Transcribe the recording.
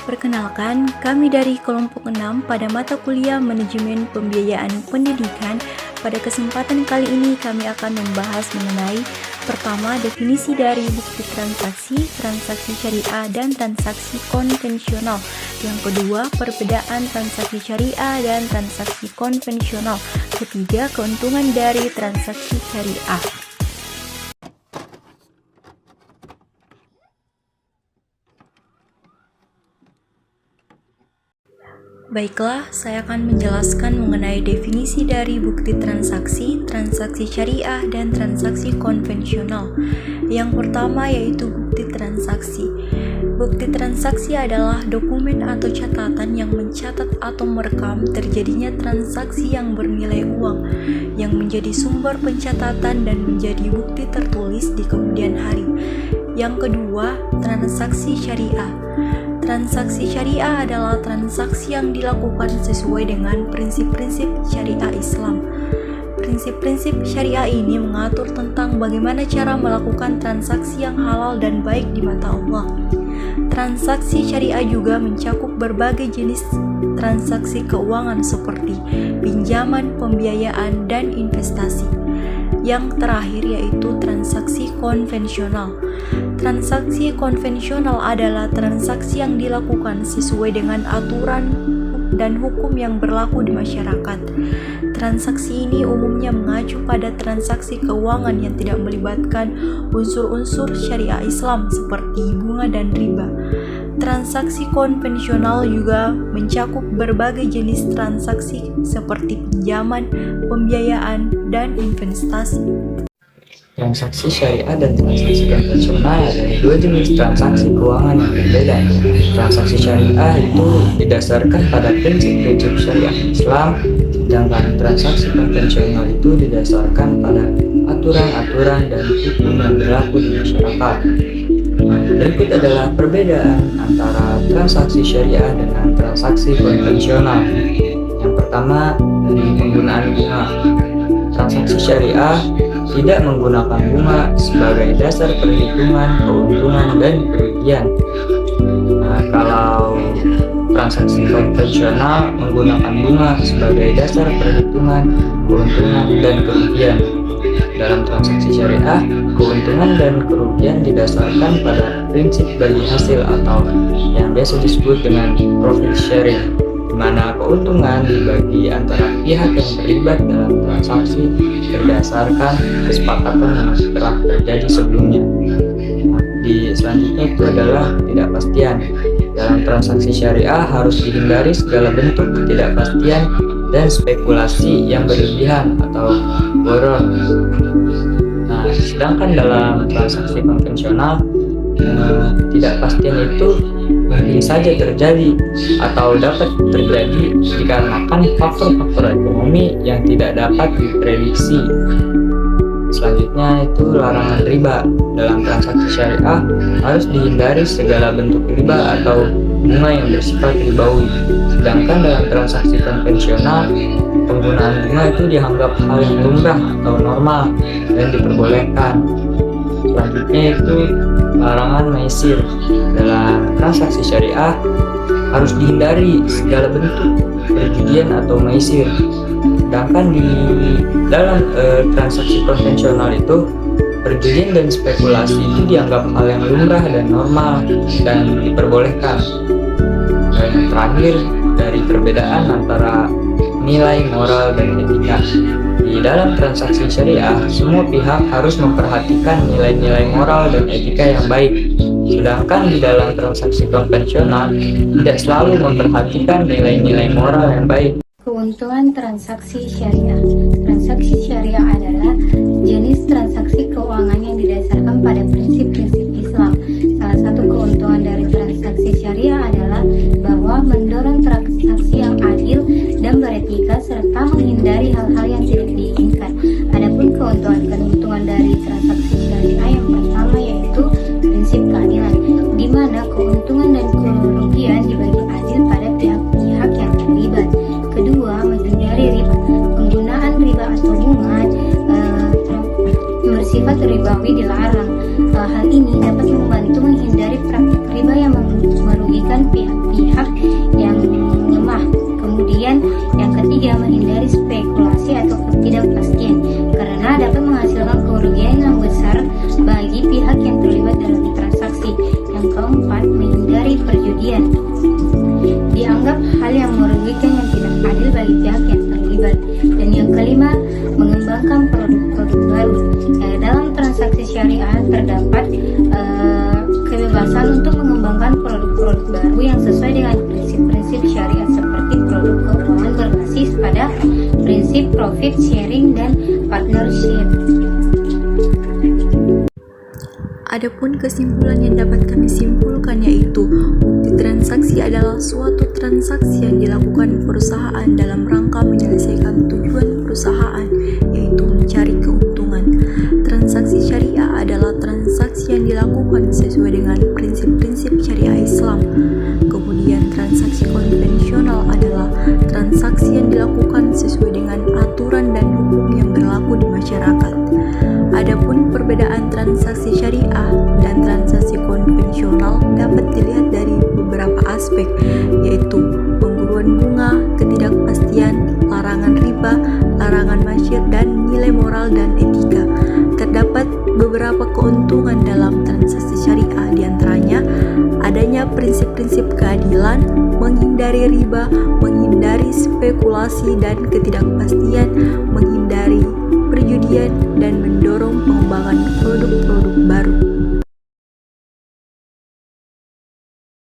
Perkenalkan, kami dari kelompok 6 pada mata kuliah Manajemen Pembiayaan Pendidikan. Pada kesempatan kali ini kami akan membahas mengenai pertama, definisi dari bukti transaksi syariah dan transaksi konvensional. Yang kedua, perbedaan transaksi syariah dan transaksi konvensional. Ketiga, keuntungan dari transaksi syariah. Baiklah, saya akan menjelaskan mengenai definisi dari bukti transaksi syariah, dan transaksi konvensional. Yang pertama yaitu bukti transaksi. Bukti transaksi adalah dokumen atau catatan yang mencatat atau merekam terjadinya transaksi yang bernilai uang, yang menjadi sumber pencatatan dan menjadi bukti tertulis di kemudian hari. Yang kedua, transaksi syariah. Transaksi syariah adalah transaksi yang dilakukan sesuai dengan prinsip-prinsip syariah Islam. Prinsip-prinsip syariah ini mengatur tentang bagaimana cara melakukan transaksi yang halal dan baik di mata Allah. Transaksi syariah juga mencakup berbagai jenis transaksi keuangan seperti pinjaman, pembiayaan, dan investasi. Yang terakhir yaitu transaksi konvensional. Transaksi konvensional adalah transaksi yang dilakukan sesuai dengan aturan dan hukum yang berlaku di masyarakat. Transaksi ini umumnya mengacu pada transaksi keuangan yang tidak melibatkan unsur-unsur syariah Islam seperti bunga dan riba. Transaksi konvensional juga mencakup berbagai jenis transaksi seperti pinjaman, pembiayaan, dan investasi. Transaksi syariah dan transaksi konvensional adalah dua jenis transaksi keuangan yang berbeda. Transaksi syariah itu didasarkan pada prinsip-prinsip syariah Islam, sedangkan transaksi konvensional itu didasarkan pada aturan-aturan dan hukum yang berlaku di masyarakat. Berikut adalah perbedaan antara transaksi syariah dengan transaksi konvensional. Yang pertama, dari penggunaan bunga. Transaksi syariah tidak menggunakan bunga sebagai dasar perhitungan keuntungan dan kerugian. Kalau transaksi konvensional menggunakan bunga sebagai dasar perhitungan keuntungan dan kerugian. Dalam transaksi syariah, keuntungan dan kerugian didasarkan pada prinsip bagi hasil atau yang biasa disebut dengan profit sharing, di mana keuntungan dibagi antara pihak yang terlibat dalam transaksi berdasarkan kesepakatan yang telah terjadi sebelumnya. Di selanjutnya itu adalah ketidakpastian. Dalam transaksi syariah harus dihindari segala bentuk ketidakpastian dan spekulasi yang berlebihan atau boror. Sedangkan dalam transaksi konvensional, ketidakpastian itu mungkin saja terjadi atau dapat terjadi dikarenakan faktor-faktor ekonomi yang tidak dapat diprediksi. Selanjutnya itu larangan riba. Dalam transaksi syariah harus dihindari segala bentuk riba atau bunga yang bersifat ribawi. Sedangkan dalam transaksi konvensional, penggunaan bunga itu dianggap hal yang lumrah atau normal dan diperbolehkan. Selanjutnya itu larangan maisir. Dalam transaksi syariah harus dihindari segala bentuk perjudian atau maisir. Sedangkan di dalam transaksi konvensional itu perjudian dan spekulasi itu dianggap hal yang lumrah dan normal dan diperbolehkan. Dan yang terakhir, dari perbedaan antara nilai moral dan etika. Di Di dalam transaksi syariah, semua pihak harus memperhatikan nilai-nilai moral dan etika yang baik. Sedangkan di dalam transaksi konvensional, tidak selalu memperhatikan nilai-nilai moral yang baik. Keuntungan transaksi syariah. Transaksi syariah adalah jenis transaksi keuangan yang didasarkan pada prinsip-prinsip Islam. Salah satu keuntungan dari transaksi syariah adalah bahwa mendorong transaksi yang adil dan beretika serta menghindari hal-hal yang tidak diinginkan. Adapun keuntungan dari transaksi syariah yang pertama yaitu prinsip keadilan, di mana keuntungan dan kerugian dibagi adil pada pihak-pihak yang terlibat. Kedua, menghindari riba. Penggunaan riba atau bunga bersifat ribawi dilarang. Hal ini dapat membantu menghindari praktik riba yang merugikan pihak-pihak yang lemah. Kemudian, yang ketiga, menghindari spekulasi atau ketidakpastian karena dapat menghasilkan kerugian yang besar bagi pihak yang terlibat dalam transaksi. Yang keempat, menghindari perjudian. Dianggap hal yang merugikan yang tidak adil bagi pihak yang terlibat. Dan yang kelima, mengembangkan produk-produk baru. Dalam transaksi syariah terdapat kebebasan untuk mengembangkan produk-produk baru yang sesuai dengan prinsip-prinsip syariah seperti produk keuangan berbasis pada prinsip profit sharing dan partnership. Adapun kesimpulan yang dapat kami simpulkan yaitu bukti transaksi adalah suatu transaksi yang dilakukan perusahaan dalam rangka menyelesaikan tujuan perusahaan, yaitu mencari keuntungan. Transaksi syariah adalah transaksi yang dilakukan sesuai dengan prinsip-prinsip syariah Islam. Kemudian transaksi konvensional adalah transaksi yang dilakukan sesuai dengan aturan dan hukum yang berlaku di masyarakat. Adapun perbedaan transaksi syariah dan transaksi konvensional dapat dilihat dari beberapa aspek, yaitu pemburuan bunga, ketidakpastian, larangan riba, larangan masyir, dan nilai moral dan etika. Terdapat beberapa keuntungan dalam transaksi syariah, diantaranya adanya prinsip-prinsip keadilan, menghindari riba, menghindari spekulasi dan ketidakpastian, menghindari perjudian, dan mendorong pengembangan produk-produk baru.